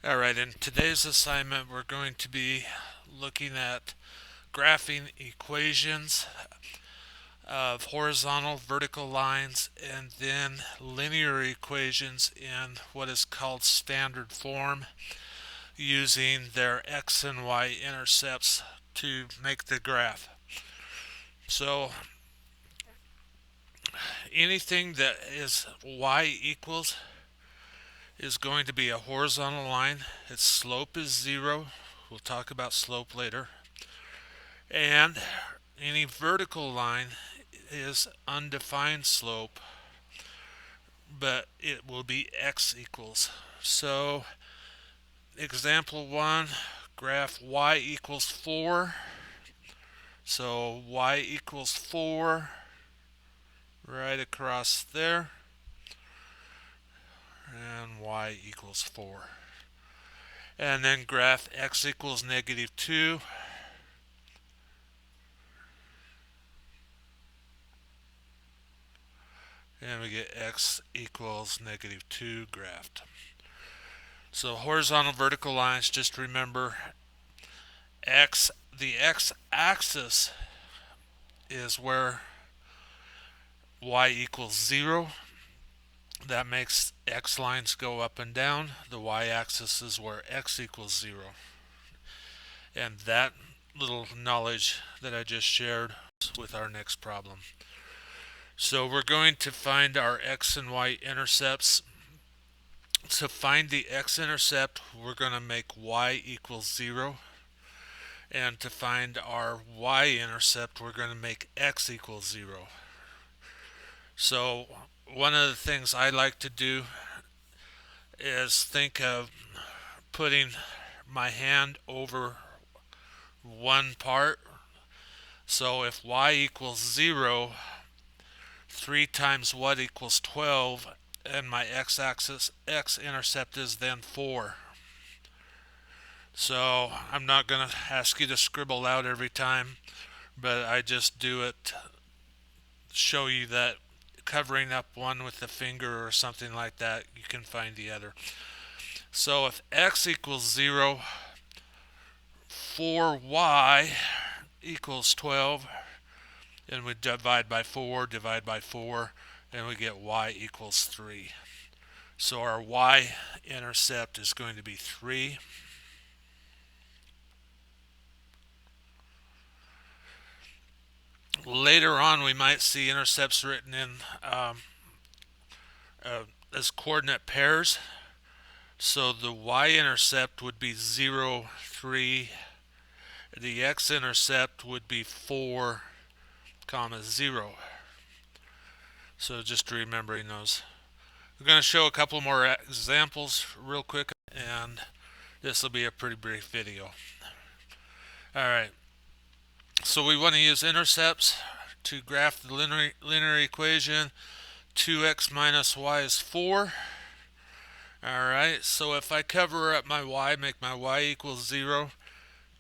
Alright, in today's assignment we're going to be looking at graphing equations of horizontal, vertical lines, and then linear equations in what is called standard form using their x and y intercepts to make the graph. So anything that is y equals is going to be a horizontal line. Its slope is 0. We'll talk about slope later. And any vertical line is undefined slope, but it will be x equals. So example 1, graph y equals 4. So y equals 4 right across there, and y equals 4. And then graph x equals -2. And we get x equals -2 graphed. So horizontal, vertical lines, just remember the x-axis is where y equals 0. That makes x lines go up and down. The y-axis is where x equals 0. And that little knowledge that I just shared with our next problem. So we're going to find our x and y intercepts. To find the x-intercept, we're going to make y equals 0. And to find our y-intercept, we're going to make x equals 0. So one of the things I like to do is think of putting my hand over one part. So if y equals 0, 3 times what equals 12, and my x-axis, x-intercept is then 4. So I'm not going to ask you to scribble out every time, but I just do it, show you that covering up one with the finger or something like that, you can find the other. So if x equals 0, 4y equals 12, and we divide by 4, and we get y equals 3. So our y-intercept is going to be 3. Later on we might see intercepts written in as coordinate pairs. So the y-intercept would be 0, 3. The x-intercept would be 4, 0. So just remembering those. We're going to show a couple more examples real quick, and this will be a pretty brief video. Alright, so we want to use intercepts to graph the linear equation. 2x minus y is 4. Alright, so if I cover up my y, make my y equals 0,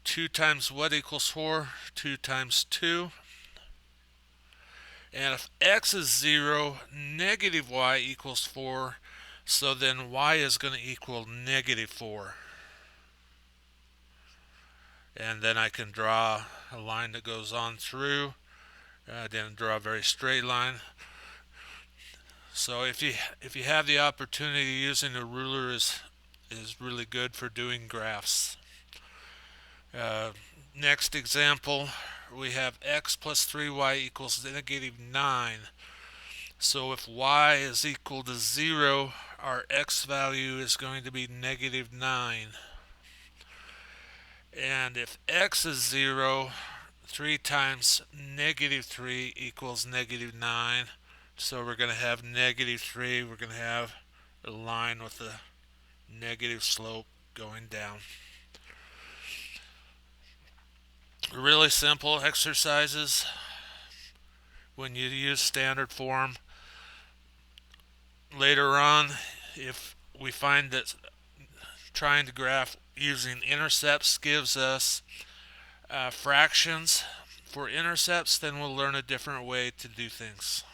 2 times what equals 4? 2 times 2. And if x is 0, negative y equals 4, so then y is going to equal -4. And then I can draw a line that goes on through. I didn't draw a very straight line. So if you have the opportunity, using a ruler is really good for doing graphs. Next example, we have x plus 3y equals -9. So if y is equal to 0, our x value is going to be -9. And if x is 0, 3 times -3 equals -9. So we're going to have -3. We're going to have a line with a negative slope going down. Really simple exercises when you use standard form. Later on, if we find that trying to graph using intercepts gives us fractions for intercepts, then we'll learn a different way to do things.